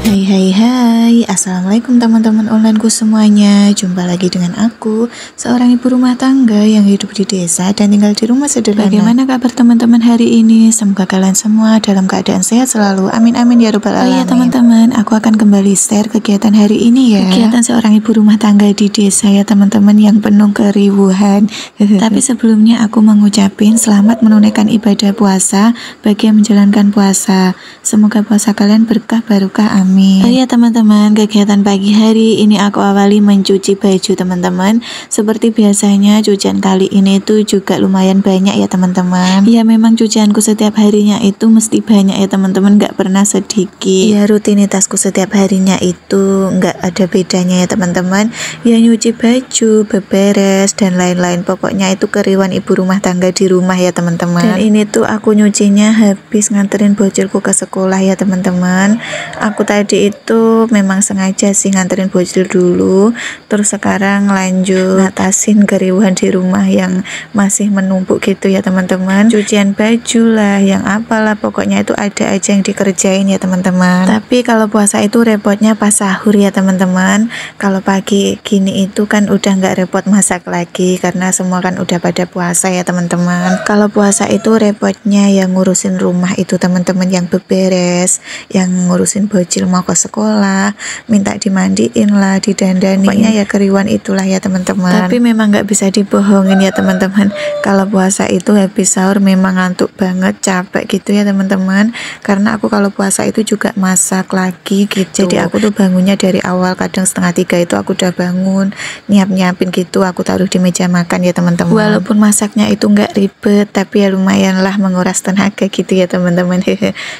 Hai hai hai, assalamualaikum teman-teman onlineku semuanya. Jumpa lagi dengan aku, seorang ibu rumah tangga yang hidup di desa dan tinggal di rumah sederhana. Bagaimana kabar teman-teman hari ini? Semoga kalian semua dalam keadaan sehat selalu. Amin amin ya robbal alamin. Oh iya teman-teman, aku akan kembali share kegiatan hari ini ya. Kegiatan seorang ibu rumah tangga di desa ya teman-teman, yang penuh keriuhan. Tapi sebelumnya aku mengucapin selamat menunaikan ibadah puasa bagi yang menjalankan puasa. Semoga puasa kalian berkah barokah, amin. Oh iya teman-teman, kegiatan pagi hari ini aku awali mencuci baju teman-teman. Seperti biasanya cucian kali ini tuh juga lumayan banyak ya teman-teman. Ya memang cucianku setiap harinya itu mesti banyak ya teman-teman, gak pernah sedikit. Ya rutinitasku setiap harinya itu gak ada bedanya ya teman-teman. Ya nyuci baju, beberes dan lain-lain. Pokoknya itu keriuhan ibu rumah tangga di rumah ya teman-teman. Dan ini tuh aku nyucinya habis nganterin bocilku ke sekolah ya teman-teman. Aku tadi itu memang sengaja sih nganterin bocil dulu, terus sekarang lanjut ngatasin keriuhan di rumah yang masih menumpuk gitu ya teman-teman. Cucian baju lah, yang apalah, pokoknya itu ada aja yang dikerjain ya teman-teman. Tapi kalau puasa itu repotnya pas sahur ya teman-teman. Kalau pagi gini itu kan udah nggak repot masak lagi karena semua kan udah pada puasa ya teman-teman. Kalau puasa itu repotnya yang ngurusin rumah itu teman-teman, yang beberes, yang ngurusin bocil mau ke sekolah, minta dimandiin lah, didandani, pokoknya ya keriuhan itulah ya teman-teman. Tapi memang nggak bisa dibohongin ya teman-teman, kalau puasa itu habis sahur memang ngantuk banget, capek gitu ya teman-teman. Karena aku kalau puasa itu juga masak lagi gitu, jadi aku tuh bangunnya dari awal, kadang 2:30 itu aku udah bangun, nyiapin gitu, aku taruh di meja makan ya teman-teman. Walaupun masaknya itu nggak ribet, tapi ya lumayan lah menguras tenaga gitu ya teman-teman.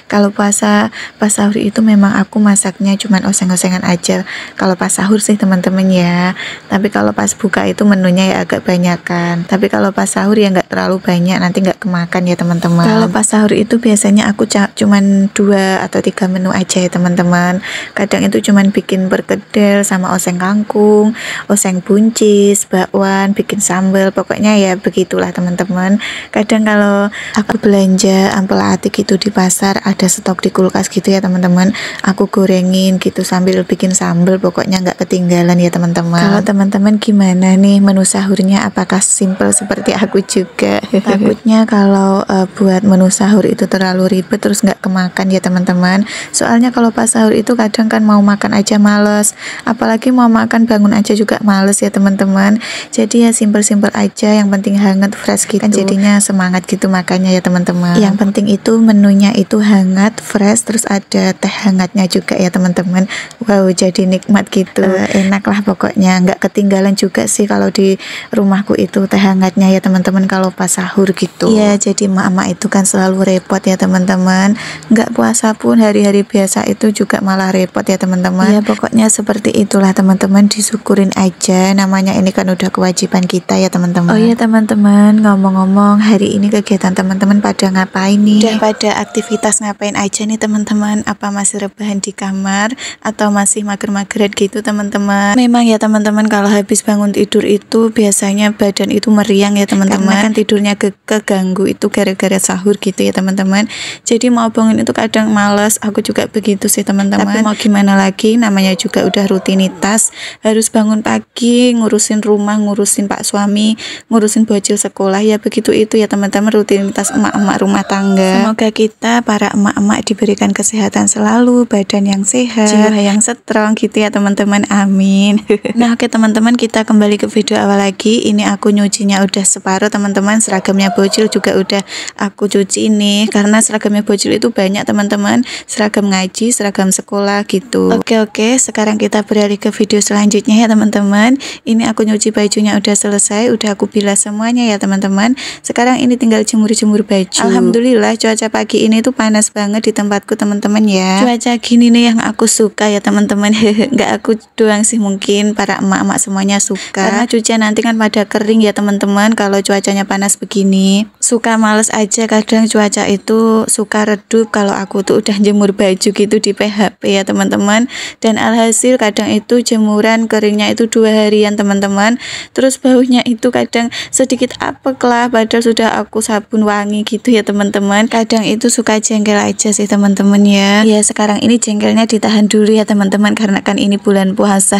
Kalau puasa pas sahur itu memang aku masaknya cuman oseng-osengan aja kalau pas sahur sih teman-teman ya. Tapi kalau pas buka itu menunya ya agak banyakan. Tapi kalau pas sahur ya nggak terlalu banyak, nanti nggak kemakan ya teman-teman. Kalau pas sahur itu biasanya aku cuman 2 atau 3 menu aja ya teman-teman. Kadang itu cuman bikin perkedel sama oseng kangkung, oseng buncis, bakwan, bikin sambal, pokoknya ya begitulah teman-teman. Kadang kalau aku belanja ampel atik itu di pasar, ada stok di kulkas gitu ya teman-teman, aku gorengin gitu sambil bikin sambal, pokoknya nggak ketinggalan ya teman-teman. Kalau teman-teman gimana nih menu sahurnya, apakah simple seperti aku juga? Takutnya kalau buat menu sahur itu terlalu ribet terus nggak kemakan ya teman-teman. Soalnya kalau pas sahur itu kadang kan mau makan aja males, apalagi mau makan bangun aja juga males ya teman-teman. Jadi ya simple-simple aja, yang penting hangat fresh gitu, kan jadinya semangat gitu makannya ya teman-teman. Yang penting itu menunya itu hangat fresh, terus ada teh hangatnya juga ya teman-teman. Wow, jadi nikmat gitu, enak lah pokoknya, nggak ketinggalan juga sih kalau di rumahku itu teh hangatnya ya teman-teman kalau pas sahur gitu. Iya, jadi emak-emak itu kan selalu repot ya teman-teman, nggak puasa pun hari-hari biasa itu juga malah repot ya teman-teman. Ya pokoknya seperti itulah teman-teman, disyukurin aja, namanya ini kan udah kewajiban kita ya teman-teman. Oh iya teman-teman, ngomong-ngomong, hari ini kegiatan teman-teman pada ngapain nih? Udah pada aktivitas ngapain aja nih teman-teman? Apa masih rebahan di kamar atau masih mager-mageran gitu teman-teman? Memang ya teman-teman, kalau habis bangun tidur itu biasanya badan itu meriang ya teman-teman, karena kan tidurnya keganggu itu gara-gara sahur gitu ya teman-teman. Jadi mau bangun itu kadang males, aku juga begitu sih teman-teman. Tapi mau gimana lagi, namanya juga udah rutinitas, harus bangun pagi, ngurusin rumah, ngurusin pak suami, ngurusin bocil sekolah, ya begitu itu ya teman-teman, rutinitas emak-emak rumah tangga. Semoga kita para emak-emak diberikan kesehatan selalu, badan yang sehat, jiwa yang strong gitu ya teman-teman, amin. Nah oke teman-teman, kita kembali ke video awal lagi. Ini aku nyucinya udah separuh teman-teman, seragamnya bocil juga udah aku cuci ini, karena seragamnya bocil itu banyak teman-teman, seragam ngaji, seragam sekolah gitu. Oke, sekarang kita beralih ke video selanjutnya ya teman-teman. Ini aku nyuci bajunya udah selesai, udah aku bilas semuanya ya teman-teman. Sekarang ini tinggal jemur-jemur baju. Alhamdulillah cuaca pagi ini tuh panas banget di tempatku teman-teman ya. Cuaca gini nih yang aku suka ya teman-teman. Nggak aku doang sih, mungkin para emak-emak semuanya suka, karena cucian nanti kan pada kering ya teman-teman kalau cuacanya panas begini. Suka males aja kadang cuaca itu, suka redup kalau aku tuh udah jemur baju gitu di PHP ya teman-teman. Dan alhasil kadang itu jemuran keringnya itu 2 harian teman-teman, terus baunya itu kadang sedikit apek lah, padahal sudah aku sabun wangi gitu ya teman-teman. Kadang itu suka jengkel aja sih teman-teman ya. Ya sekarang ini jengkel jengkelnya ditahan dulu ya teman-teman, karena kan ini bulan puasa.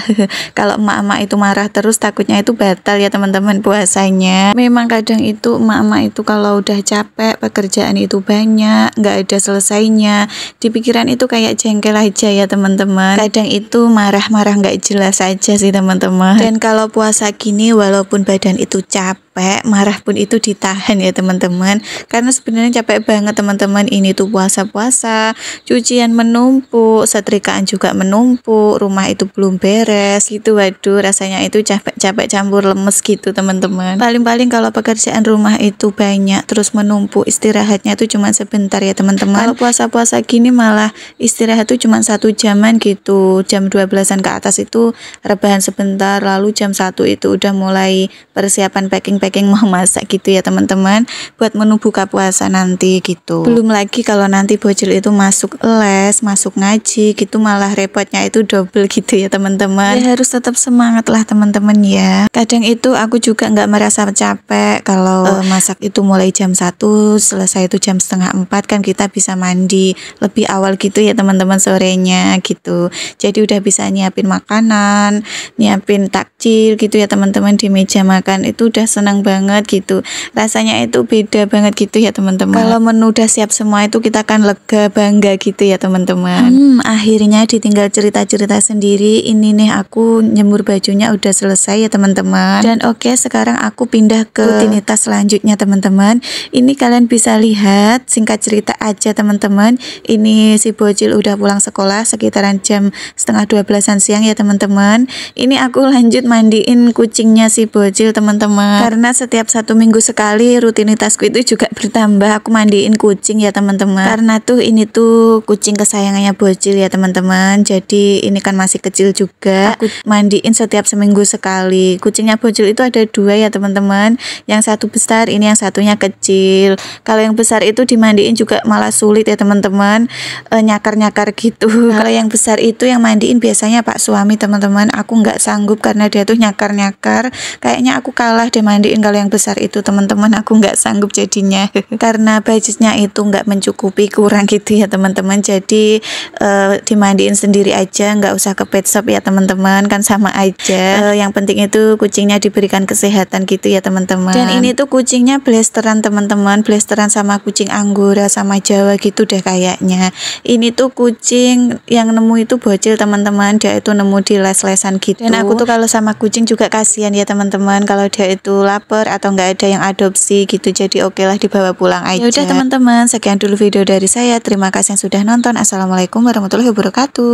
Kalau emak-emak itu marah terus takutnya itu batal ya teman-teman puasanya. Memang kadang itu emak-emak itu kalau udah capek, pekerjaan itu banyak, nggak ada selesainya, di pikiran itu kayak jengkel aja ya teman-teman. Kadang itu marah-marah nggak jelas aja sih teman-teman. Dan kalau puasa gini walaupun badan itu capek, marah pun itu ditahan ya teman-teman, karena sebenarnya capek banget teman-teman. Ini tuh puasa-puasa, cucian menumpuk, setrikaan juga menumpuk, rumah itu belum beres gitu. Waduh, rasanya itu capek campur lemes gitu teman-teman. Paling-paling kalau pekerjaan rumah itu banyak terus menumpuk, istirahatnya itu cuma sebentar ya teman-teman. Kalau puasa-puasa gini malah istirahat tuh cuma 1 jaman gitu, jam 12-an ke atas itu rebahan sebentar, lalu jam 1 itu udah mulai persiapan packing mau masak gitu ya teman-teman, buat menu buka puasa nanti gitu. Belum lagi kalau nanti bocil itu masuk les, masuk ngaji gitu, malah repotnya itu double gitu ya teman-teman. Ya harus tetap semangat lah teman-teman ya. Kadang itu aku juga nggak merasa capek kalau masak itu mulai jam 1, selesai itu jam 3:30, kan kita bisa mandi lebih awal gitu ya teman-teman sorenya gitu. Jadi udah bisa nyiapin makanan, nyiapin takjil gitu ya teman-teman di meja makan, itu udah senang banget gitu. Rasanya itu beda banget gitu ya teman-teman. Kalau menu udah siap semua itu kita kan lega, bangga gitu ya teman-teman. Akhirnya ditinggal cerita-cerita sendiri. Ini nih aku nyemur bajunya udah selesai ya teman-teman. Dan oke, sekarang aku pindah ke rutinitas selanjutnya teman-teman. Ini kalian bisa lihat, singkat cerita aja teman-teman. Ini si bocil udah pulang sekolah sekitaran jam 11:30 siang ya teman-teman. Ini aku lanjut mandiin kucingnya si bocil teman-teman, karena setiap 1 minggu sekali rutinitasku itu juga bertambah, aku mandiin kucing ya teman-teman. Karena tuh ini tuh kucing kesayangannya bocil ya teman-teman, jadi ini kan masih kecil juga, aku mandiin setiap seminggu sekali. Kucingnya bocil itu ada 2 ya teman-teman, yang satu besar, ini yang satunya kecil. Kalau yang besar itu dimandiin juga malah sulit ya teman-teman, nyakar-nyakar gitu. Kalau yang besar itu yang mandiin biasanya pak suami teman-teman, aku nggak sanggup karena dia tuh nyakar-nyakar, kayaknya aku kalah deh mandiin kalau yang besar itu teman-teman, aku nggak sanggup jadinya. Karena budgetnya itu nggak mencukupi, kurang gitu ya teman-teman, jadi dimandiin sendiri aja, nggak usah ke pet shop ya teman-teman, kan sama aja. Yang penting itu kucingnya diberikan kesehatan gitu ya teman-teman. Dan ini tuh kucingnya blasteran teman-teman, blasteran sama kucing Anggora sama Jawa gitu deh kayaknya. Ini tuh kucing yang nemu itu bocil teman-teman, dia itu nemu di les-lesan gitu. Dan aku tuh kalau sama kucing juga kasihan ya teman-teman, kalau dia itu lapar atau nggak ada yang adopsi gitu, jadi oke lah dibawa pulang aja. Ya udah teman-teman, sekian dulu video dari saya. Terima kasih yang sudah nonton. Assalamualaikum warahmatullahi wabarakatuh.